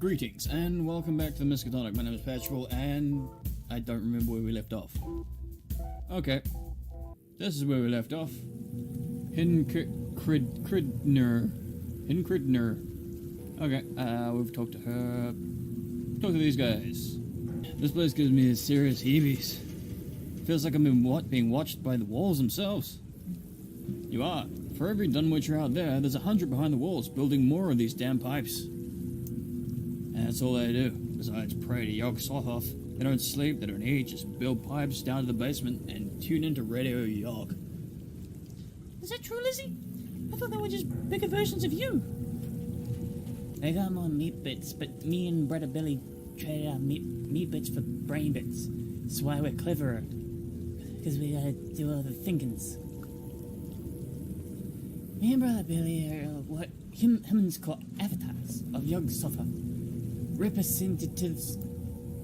Greetings and welcome back to the Miskatonic. My name is Patchable and I don't remember where we left off. Okay, this is where we left off. Hidden Cridner. Okay, we've talked to her. Talk to these guys. This place gives me serious heebies. Feels like I'm being watched by the walls themselves. You are. For every Dunwitcher out there, there's 100 behind the walls, building more of these damn pipes. And that's all they do, besides pray to Yog Sothoth. They don't sleep, they don't eat, just build pipes down to the basement and tune into Radio Yog. Is that true, Lizzie? I thought they were just bigger versions of you. They got more meat bits, but me and Brother Billy traded our meat bits for brain bits. That's why we're cleverer. Because we gotta do all the thinkings. Me and Brother Billy are what humans call avatars of Yog Sothoth. Representatives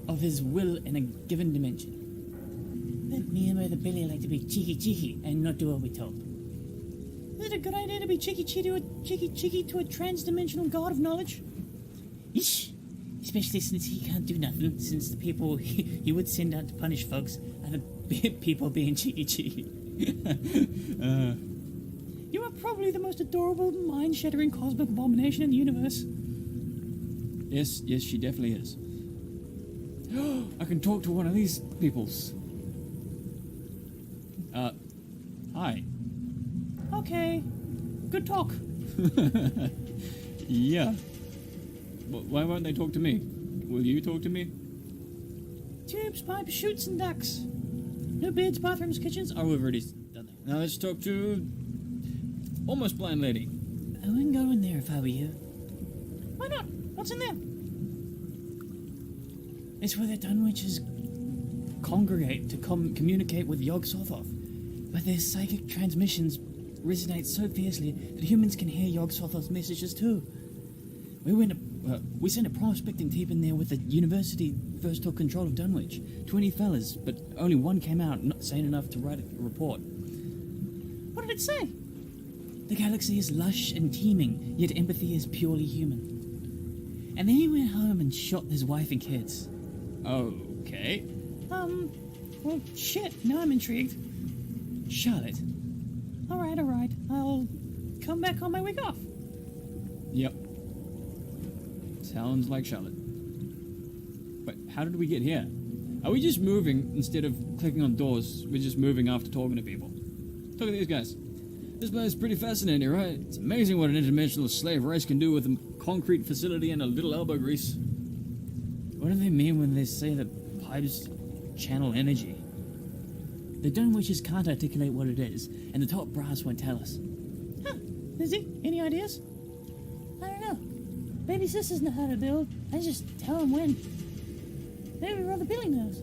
of his will in a given dimension. But me and Brother Billy like to be cheeky and not do what we're told. Is it a good idea to be cheeky to a trans-dimensional god of knowledge? Ish! Especially since he can't do nothing, since the people he would send out to punish folks are the people being cheeky. You are probably the most adorable, mind-shattering cosmic abomination in the universe. Yes, she definitely is. I can talk to one of these peoples. Hi. Okay, good talk. Yeah. Why won't they talk to me? Will you talk to me? Tubes, pipes, chutes, and ducts. No beds, bathrooms, kitchens. Oh, we've already done that. Now let's talk to almost blind lady. I wouldn't go in there if I were you. Why not? What's in there? It's where the Dunwitches congregate to communicate with Yog Sothoth. But their psychic transmissions resonate so fiercely that humans can hear Yog Sothoth's messages too. We sent a prospecting team in there with the university first took control of Dunwich. 20 fellas, but only one came out, not sane enough to write a report. What did it say? The galaxy is lush and teeming, yet empathy is purely human. And then he went home and shot his wife and kids. Okay. Well, shit, now I'm intrigued. Charlotte. Alright. I'll come back on my week off. Yep. Sounds like Charlotte. But how did we get here? Are we just moving instead of clicking on doors? We're just moving after talking to people. Look at these guys. This place is pretty fascinating, right? It's amazing what an interdimensional slave race can do with a concrete facility and a little elbow grease. What do they mean when they say that pipes channel energy? The Dunwitches can't articulate what it is, and the top brass won't tell us. Huh. Lizzie, any ideas? I don't know. Baby sisters know how to build. I just tell them when. Maybe Brother Billy knows.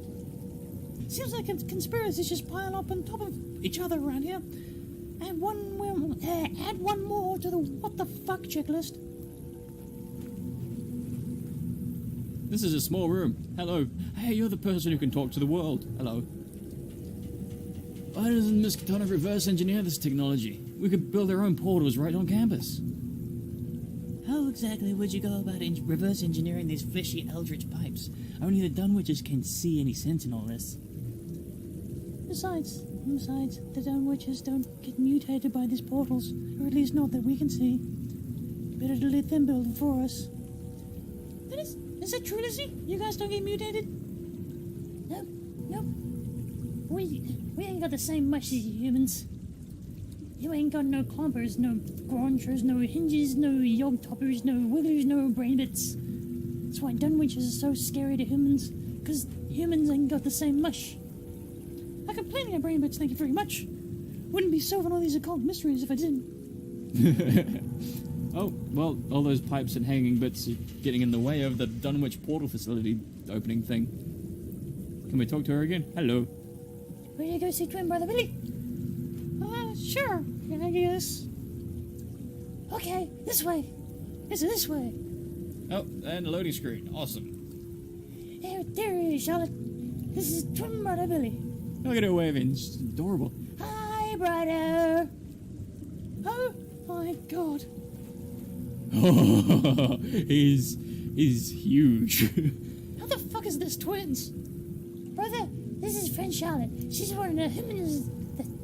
Seems like conspiracies just pile up on top of each other around here. Add one more to the what the fuck checklist. This is a small room. Hello. Hey, you're the person who can talk to the world. Hello. Why doesn't Miskatonic reverse engineer this technology? We could build our own portals right on campus. How exactly would you go about reverse engineering these fishy eldritch pipes? Only the Dunwitches can see any sense in all this. Besides, the Dunwitches don't get mutated by these portals, or at least not that we can see. Better to let them build it for us. Is that true, Lizzie? You guys don't get mutated? Nope. We ain't got the same mush as you humans. You ain't got no clompers, no gronchers, no hinges, no yog toppers, no wigglers, no brain bits. That's why Dunwitches are so scary to humans, because humans ain't got the same mush. I got plenty of brain bits, thank you very much. Wouldn't be solving all these occult mysteries if I didn't. Oh, well, all those pipes and hanging bits are getting in the way of the Dunwich portal facility opening thing. Can we talk to her again? Hello. Ready to go see twin brother Billy? Sure, I guess. Okay, this way. It's this way. Oh, and the loading screen. Awesome. There he is, Charlotte. This is twin brother Billy. Look at her waving. It's adorable. Hi, brother. Oh, my God. He's He's huge. How the fuck is this twins? Brother, this is friend Charlotte. She's one of the humans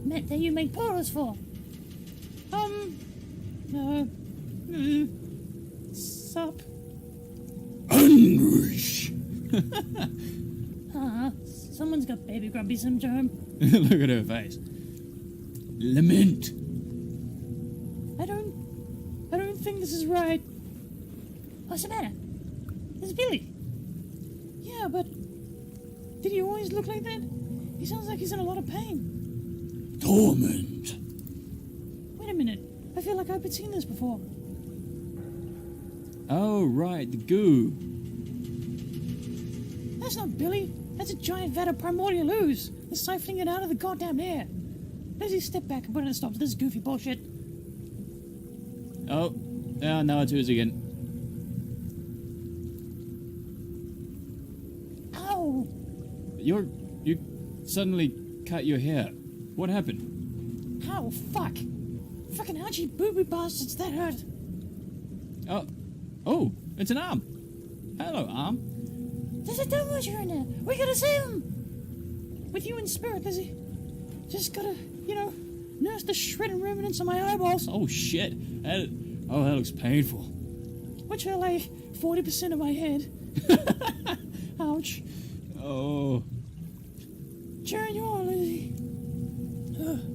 that you make portals for. Sup? Anguish. Someone's got baby grumpy syndrome. Look at her face. Lament. I don't think this is right. What's the matter? It's Billy. Yeah, but did he always look like that? He sounds like he's in a lot of pain. Torment. Wait a minute. I feel like I've seen this before. Oh, right, the goo. That's not Billy. That's a giant vat of primordial ooze. They're siphoning it out of the goddamn air. Lizzie, step back and put in a stop to this goofy bullshit. Oh, now it's ooze again. Ow! You suddenly cut your hair. What happened? Ow, fuck! Fucking ouchie boo-boo bastards, that hurt. Oh, it's an arm. Hello, arm. There's a dumb watcher in there. We gotta save him. With you in spirit, Lizzie. Just gotta, nurse the shredding remnants of my eyeballs. Oh, shit. That looks painful. Which are like 40% of my head. Ouch. Oh. Cheering you on, Lizzie.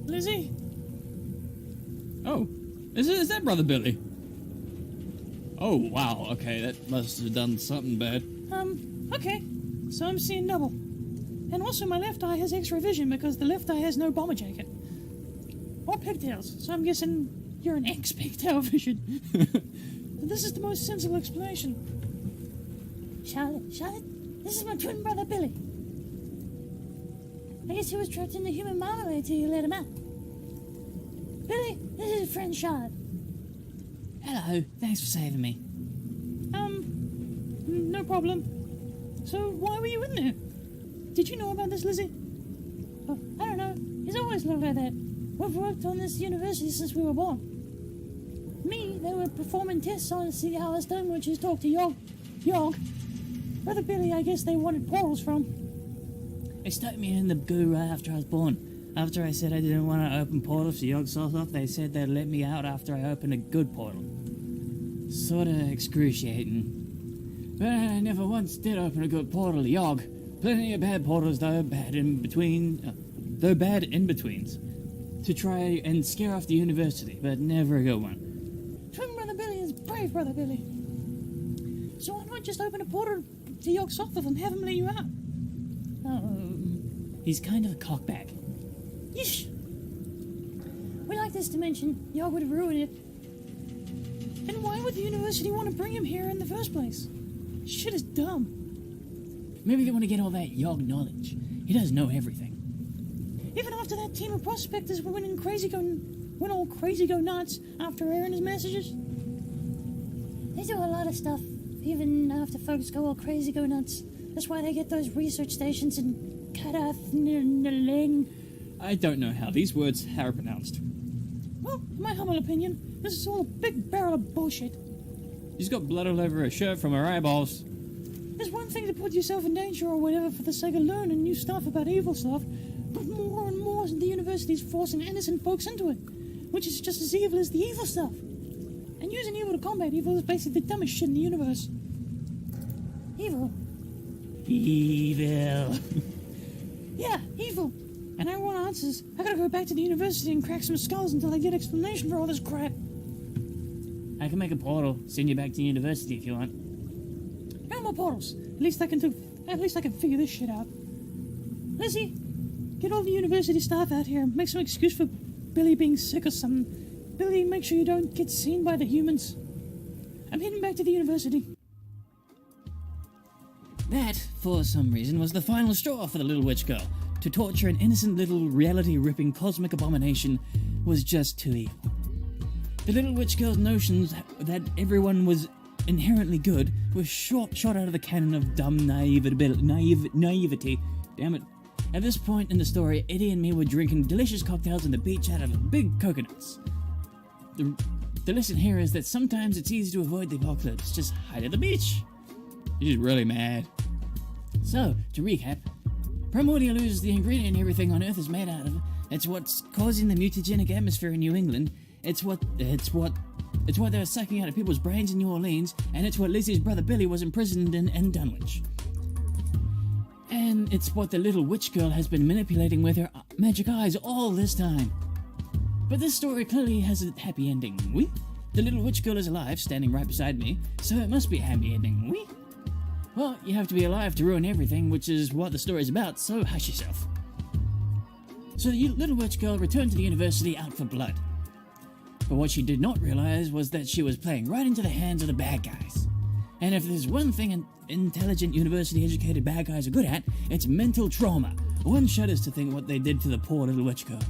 Lizzie? Oh, is that Brother Billy? Oh, wow, okay, that must have done something bad. Okay. So I'm seeing double. And also my left eye has X-ray vision because the left eye has no bomber jacket. Or pigtails, so I'm guessing you're an X-pigtail vision. This is the most sensible explanation. Charlotte, this is my twin brother Billy. I guess he was trapped in the human marmalade till you let him out. Billy, this is friend Charlotte. Hello, thanks for saving me. No problem. So why were you in there? Did you know about this, Lizzie? Oh, I don't know. He's always looked like that. We've worked on this university since we were born. They were performing tests on to see how the stone witches talk to Yog. Brother Billy, I guess they wanted portals from. They stuck me in the goo right after I was born. After I said I didn't want to open portals to Yog Sothoth, they said they'd let me out after I opened a good portal. Sorta excruciating. But I never once did open a good portal to Yog. Plenty of bad portals, though bad in-betweens. To try and scare off the university, but never a good one. Twin Brother Billy is brave Brother Billy. So why not just open a portal to Yog Sothoth and have him let you out? He's kind of a cockbag. Yeesh. We like this dimension. Yog would ruin it. Then why would the university want to bring him here in the first place? Shit is dumb. Maybe they want to get all that Yog knowledge. He does know everything. Even after that team of prospectors went all crazy go nuts after airing his messages. They do a lot of stuff, even after folks go all crazy go nuts. That's why they get those research stations in Kadathnaling. I don't know how these words are pronounced. Well, in my humble opinion, this is all a big barrel of bullshit. She's got blood all over her shirt from her eyeballs. There's one thing to put yourself in danger or whatever for the sake of learning new stuff about evil stuff, but more and more the university's forcing innocent folks into it, which is just as evil as the evil stuff. And using evil to combat evil is basically the dumbest shit in the universe. Evil. Evil. Yeah, evil. And I want answers. I gotta go back to the university and crack some skulls until I get explanation for all this crap. I can make a portal, send you back to university if you want. No more portals. At least I can figure this shit out. Lizzie, get all the university staff out here. Make some excuse for Billy being sick or something. Billy, make sure you don't get seen by the humans. I'm heading back to the university. That, for some reason, was the final straw for the little witch girl. To torture an innocent little reality-ripping cosmic abomination was just too evil. The little witch girl's notions that everyone was inherently good were shot out of the cannon of dumb naivety. Damn it. At this point in the story, Eddie and me were drinking delicious cocktails on the beach out of big coconuts. The lesson here is that sometimes it's easy to avoid the apocalypse. Just hide at the beach. She's really mad. So, to recap, primordial ooze is the ingredient everything on Earth is made out of. It's what's causing the mutagenic atmosphere in New England. It's what they're sucking out of people's brains in New Orleans, and it's what Lizzie's brother Billy was imprisoned in Dunwich. And it's what the little witch girl has been manipulating with her magic eyes all this time. But this story clearly has a happy ending, oui? The little witch girl is alive, standing right beside me, so it must be a happy ending, oui? Well, you have to be alive to ruin everything, which is what the story's about, so hush yourself. So the little witch girl returned to the university out for blood. But what she did not realize was that she was playing right into the hands of the bad guys. And if there's one thing intelligent, university-educated bad guys are good at, it's mental trauma. One shudders to think what they did to the poor little witch girl.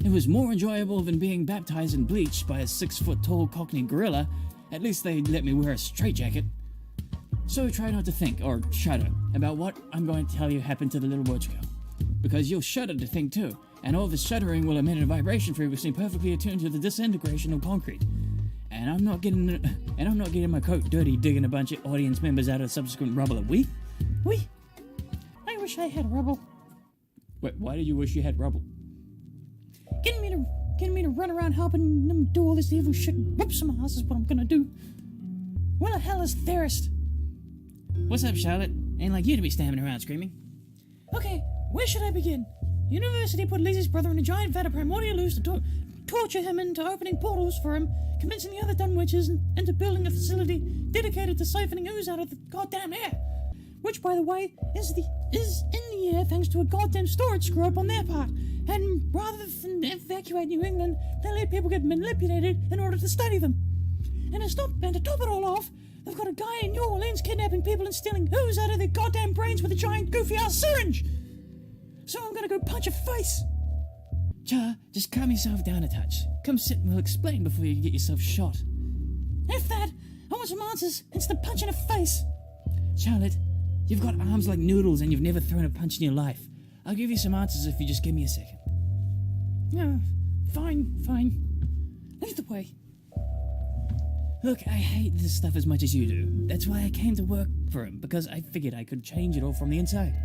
It was more enjoyable than being baptized in bleach by a 6-foot-tall Cockney gorilla. At least they let me wear a straitjacket. So try not to think, or shudder, about what I'm going to tell you happened to the little witch girl. Because you'll shudder to think too, and all this shuddering will emit a vibration frequency perfectly attuned to the disintegration of concrete. And I'm not getting my coat dirty digging a bunch of audience members out of subsequent rubble. We? I wish I had rubble. Wait, why did you wish you had rubble? Getting me to run around helping them do all this evil shit and whoop some ass is what I'm gonna do. Where the hell is Therist? What's up, Charlotte? Ain't like you to be stamping around screaming. Okay, where should I begin? University put Lizzie's brother in a giant vat of primordial ooze to torture him into opening portals for him, convincing the other Dunwitches into building a facility dedicated to siphoning ooze out of the goddamn air. Which, by the way, is in the air thanks to a goddamn storage screw-up on their part. And rather than evacuate New England, they let people get manipulated in order to study them. And to top it all off, they've got a guy in New Orleans kidnapping people and stealing ooze out of their goddamn brains with a giant goofy-ass syringe. So I'm gonna go punch a face. Char, just calm yourself down a touch. Come sit and we'll explain before you get yourself shot. If that, I want some answers instead of punching a face. Charlotte, you've got arms like noodles and you've never thrown a punch in your life. I'll give you some answers if you just give me a second. No, fine. Lead the way. Look, I hate this stuff as much as you do. That's why I came to work for him, because I figured I could change it all from the inside.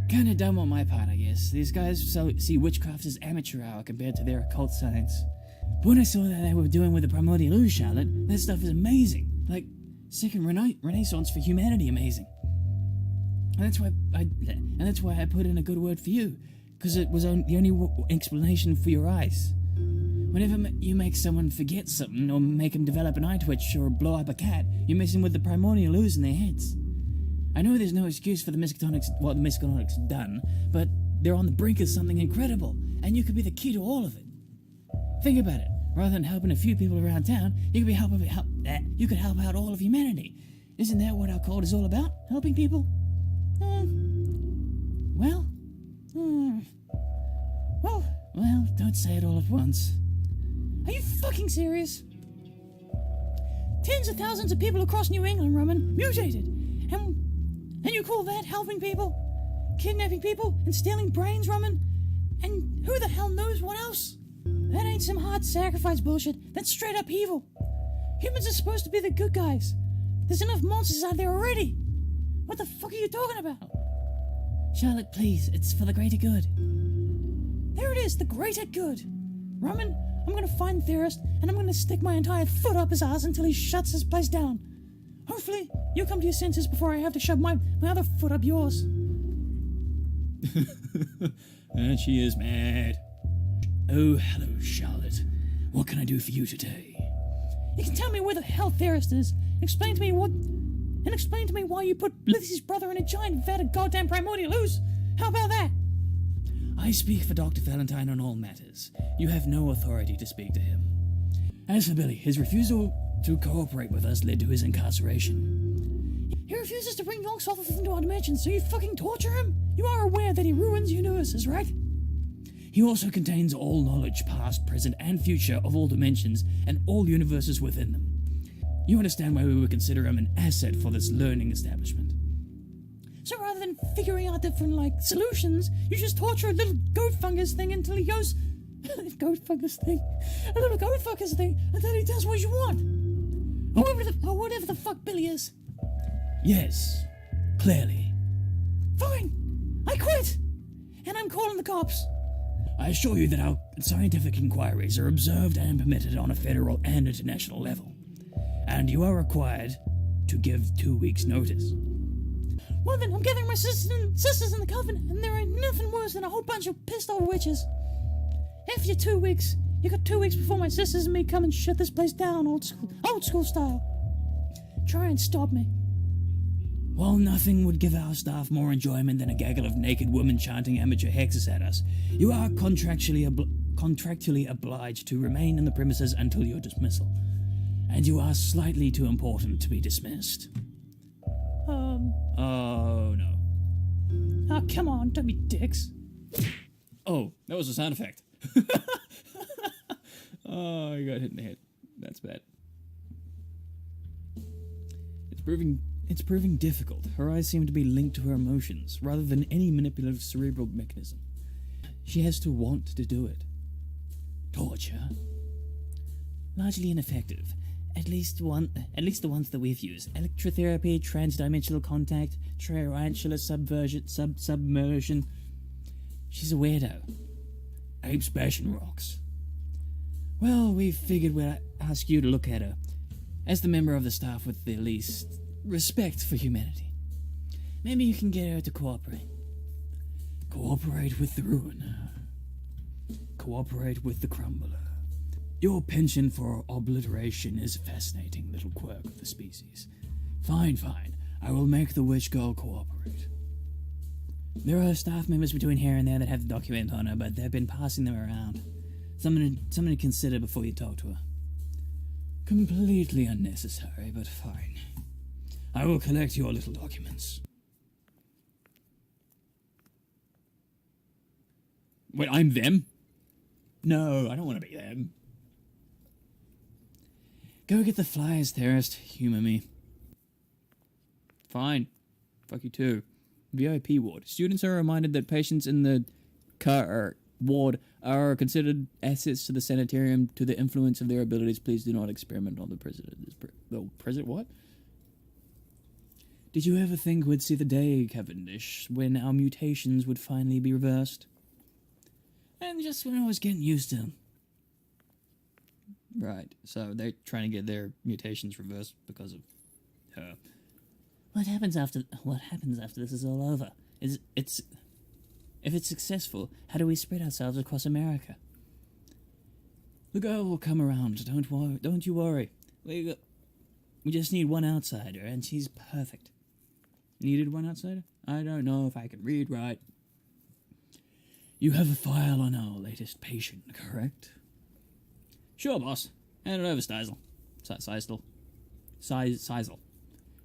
Kinda dumb on my part, I guess. These guys see witchcraft as amateur hour compared to their occult science. But when I saw that they were doing with the primordial ooze, Charlotte, that stuff is amazing. Like, second renaissance for humanity amazing. And that's why I put in a good word for you, because it was the only explanation for your eyes. Whenever you make someone forget something, or make them develop an eye twitch, or blow up a cat, you're messing with the primordial ooze in their heads. I know there's no excuse for what the Miskatonic's done, but they're on the brink of something incredible, and you could be the key to all of it. Think about it. Rather than helping a few people around town, you could help out all of humanity. Isn't that what our cult is all about? Helping people? Well, don't say it all at once. Are you fucking serious? Tens of thousands of people across New England, Roman, mutated. And you call that helping people? Kidnapping people and stealing brains, Roman? And who the hell knows what else? That ain't some hard sacrifice bullshit. That's straight up evil. Humans are supposed to be the good guys. There's enough monsters out there already. What the fuck are you talking about? Charlotte, please, it's for the greater good. There it is, the greater good. Roman, I'm gonna find Therist, and I'm gonna stick my entire foot up his ass until he shuts this place down. Hopefully, you'll come to your senses before I have to shove my other foot up yours. And she is mad. Oh, hello, Charlotte. What can I do for you today? You can tell me where the hell Therist is. Explain to me why you put Lizzie's brother in a giant vat of goddamn primordial ooze. How about that? I speak for Dr. Valentine on all matters. You have no authority to speak to him. As for Billy, his refusal to cooperate with us led to his incarceration. He refuses to bring Yogshoth into our dimension, so you fucking torture him? You are aware that he ruins universes, right? He also contains all knowledge, past, present, and future of all dimensions and all universes within them. You understand why we would consider him an asset for this learning establishment. So rather than figuring out different, solutions, you just torture a little goat fungus thing until he goes... A little goat fungus thing until he does what you want. Or whatever the fuck Billy is. Yes, clearly. Fine, I quit, and I'm calling the cops. I assure you that our scientific inquiries are observed and permitted on a federal and international level, and you are required to give 2 weeks' notice. Well then, I'm gathering my sisters in the coven, and there ain't nothing worse than a whole bunch of pissed off witches. After your 2 weeks, you got 2 weeks before my sisters and me come and shut this place down old school style. Try and stop me. While nothing would give our staff more enjoyment than a gaggle of naked women chanting amateur hexes at us, you are contractually obliged to remain in the premises until your dismissal, and you are slightly too important to be dismissed. Oh, no. Oh, come on, don't be dicks. Oh, that was a sound effect. Oh, you got hit in the head. That's bad. It's proving difficult. Her eyes seem to be linked to her emotions, rather than any manipulative cerebral mechanism. She has to want to do it. Torture? Largely ineffective. At least the ones that we've used. Electrotherapy, transdimensional contact, tarantula submersion. She's a weirdo. Apes bashing rocks. Well, we figured we'd ask you to look at her, as the member of the staff with the least respect for humanity. Maybe you can get her to cooperate. Cooperate with the ruiner. Cooperate with the crumbler. Your penchant for obliteration is a fascinating little quirk of the species. Fine. I will make the witch girl cooperate. There are staff members between here and there that have the document on her, but they've been passing them around. Something to consider before you talk to her. Completely unnecessary, but fine. I will collect your little documents. Wait, I'm them? No, I don't want to be them. Go get the flyers, Therist. Humor me. Fine. Fuck you too. VIP ward. Students are reminded that patients in the ward are considered assets to the sanitarium to the influence of their abilities. Please do not experiment on the president. The president what? Did you ever think we'd see the day, Cavendish, when our mutations would finally be reversed? And just when I was getting used to them. Right, so they're trying to get their mutations reversed because of her. What happens after this is all over? If it's successful, how do we spread ourselves across America? The girl will come around. Don't you worry. We just need one outsider, and she's perfect. Needed one outsider? I don't know if I can read right. You have a file on our latest patient, correct? Sure, boss. Hand it over, Stizel. Sizel.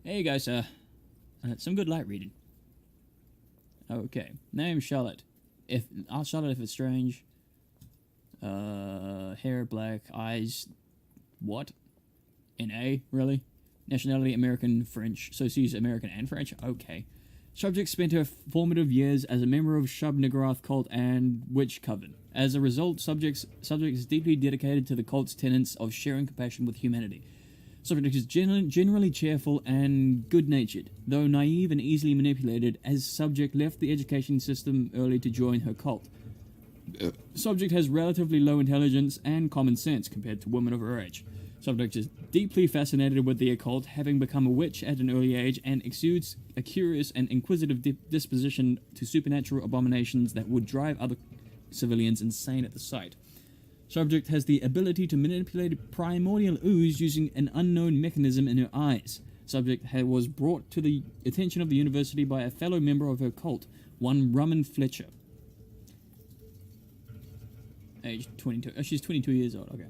There you go, sir. Some good light reading. Okay. Name Charlotte. Ask Charlotte if it's strange. Hair black, eyes. What? NA, really? Nationality American, French. So she's American and French? Okay. Subject spent her formative years as a member of Shub Niggurath cult and witch coven. As a result, subject is deeply dedicated to the cult's tenets of sharing compassion with humanity. Subject is generally cheerful and good-natured, though naive and easily manipulated, as subject left the education system early to join her cult. Subject has relatively low intelligence and common sense compared to women of her age. Subject is deeply fascinated with the occult, having become a witch at an early age, and exudes a curious and inquisitive disposition to supernatural abominations that would drive other civilians insane at the sight. Subject has the ability to manipulate a primordial ooze using an unknown mechanism in her eyes. Subject was brought to the attention of the university by a fellow member of her cult, one Rumman Fletcher. Age 22. Oh, she's 22 years old, okay.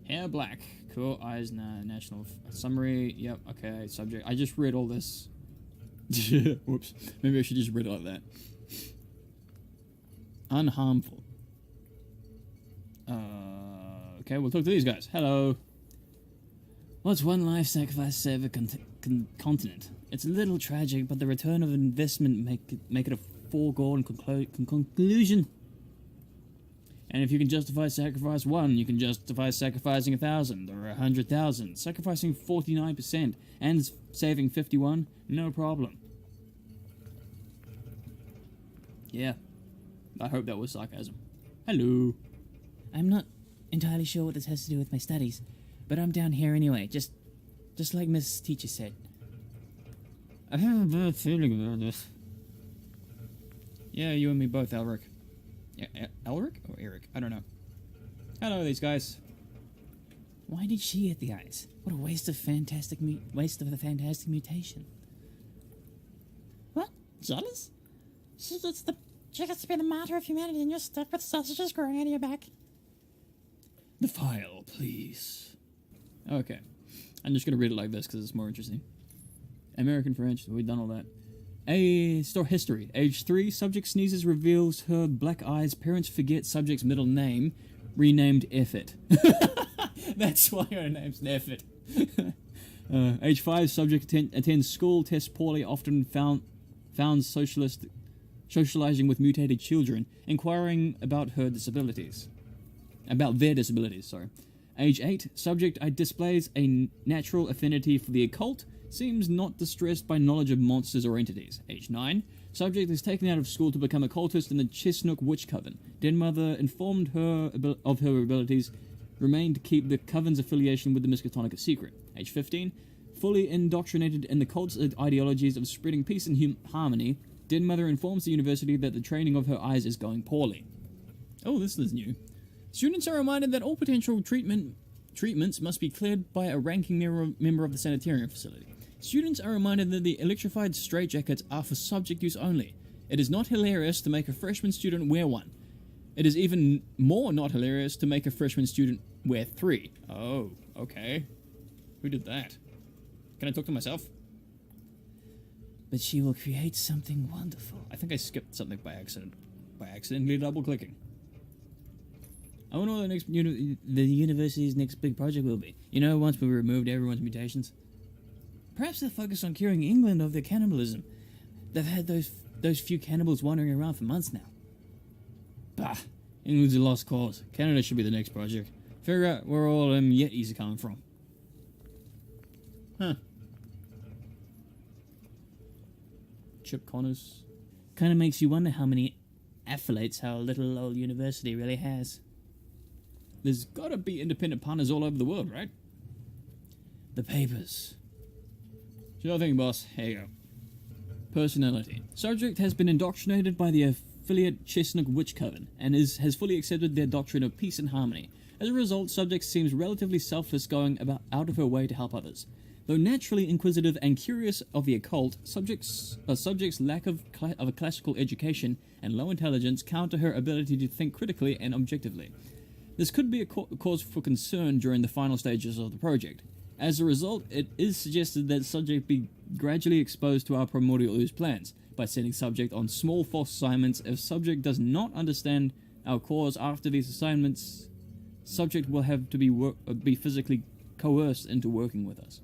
Hair black. Cool. Eyes, national summary. Yep, okay. Subject. I just read all this. Whoops. Maybe I should just read it like that. Unharmful. Okay, we'll talk to these guys. Hello. What's one life sacrifice to save a continent? It's a little tragic, but the return of investment make it a foregone conclusion. And if you can justify sacrifice 1, you can justify sacrificing 1,000 or 100,000. Sacrificing 49% and saving 51, no problem. Yeah, I hope that was sarcasm. Hello. I'm not entirely sure what this has to do with my studies, but I'm down here anyway, just like Miss Teacher said. I have a bad feeling about this. Yeah, you and me both, Elric. Yeah, Elric or Eric? I don't know. Hello, these guys. Why did she get the eyes? What a waste of the fantastic mutation. What? Jealous? She gets to be the martyr of humanity, and you're stuck with sausages growing out of your back. The file, please. Okay. I'm just going to read it like this because it's more interesting. American French, we've done all that. Store history. Age 3, subject sneezes, reveals her black eyes. Parents forget subject's middle name, renamed Effort. That's why her name's Effort. Age 5, subject attends school, tests poorly, often found socializing with mutated children, inquiring about their disabilities. Age 8, subject displays a natural affinity for the occult, seems not distressed by knowledge of monsters or entities. Age 9, subject is taken out of school to become a cultist in the Chesnook Witch Coven. Den mother informed her of her abilities, remained to keep the coven's affiliation with the Miskatonic a secret. Age 15, fully indoctrinated in the cult's ideologies of spreading peace and harmony, Den mother informs the university that the training of her eyes is going poorly. Oh, this is new. Students are reminded that all potential treatments must be cleared by a ranking member of the sanitarium facility. Students are reminded that the electrified straitjackets are for subject use only. It is not hilarious to make a freshman student wear one. It is even more not hilarious to make a freshman student wear 3. Oh, okay. Who did that? Can I talk to myself? But she will create something wonderful. I think I skipped something by accident. By accidentally double-clicking. I wonder what the university's next big project will be. You know, once we removed everyone's mutations. Perhaps they'll focus on curing England of their cannibalism. They've had those few cannibals wandering around for months now. Bah, England's a lost cause. Canada should be the next project. Figure out where all them Yetis are coming from. Huh. Chip Connors. Kind of makes you wonder how many affiliates our little old university really has. There's gotta be independent partners all over the world, right? The papers. Sure thing, boss. Here you go. Personality. Subject has been indoctrinated by the affiliate Chesnook Witch Coven and has fully accepted their doctrine of peace and harmony. As a result, subject seems relatively selfless, going out of her way to help others. Though naturally inquisitive and curious of the occult, subject's lack of a classical education and low intelligence counter her ability to think critically and objectively. This could be a cause for concern during the final stages of the project. As a result, it is suggested that subject be gradually exposed to our primordial ooze plans by sending subject on small false assignments. If subject does not understand our cause after these assignments, subject will have to be physically coerced into working with us.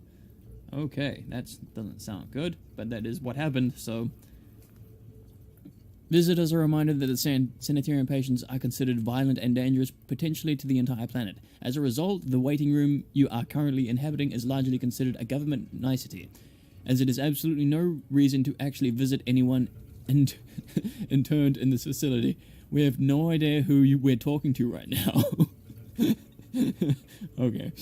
Okay, that doesn't sound good, but that is what happened, so... Visitors are reminded that the sanitarium patients are considered violent and dangerous, potentially to the entire planet. As a result, the waiting room you are currently inhabiting is largely considered a government nicety, as it is absolutely no reason to actually visit anyone interned in this facility. We have no idea who we're talking to right now. Okay.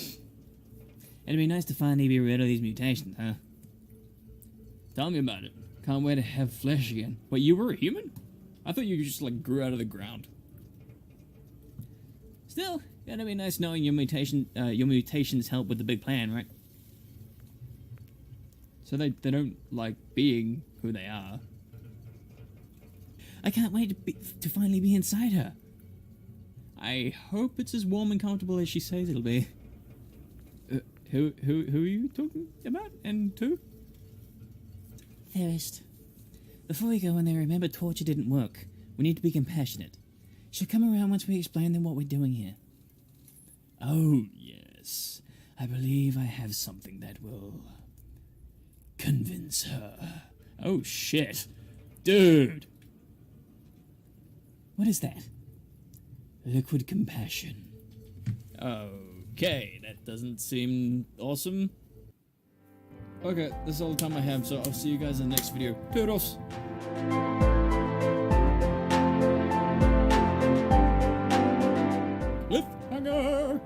It'd be nice to finally be rid of these mutations, huh? Tell me about it. Can't wait to have flesh again. Wait, you were a human? I thought you just, grew out of the ground. Still, it'd be nice knowing your mutations help with the big plan, right? So they don't like being who they are. I can't wait to finally be inside her. I hope it's as warm and comfortable as she says it'll be. Who are you talking about? And to? Theorist. Before we go in there, remember torture didn't work. We need to be compassionate. She'll come around once we explain them what we're doing here. Oh, yes. I believe I have something that will convince her. Oh, shit. Dude. What is that? liquid compassion. Okay, that doesn't seem awesome. Okay, that's all the time I have, so I'll see you guys in the next video. Toodles! Cliffhanger!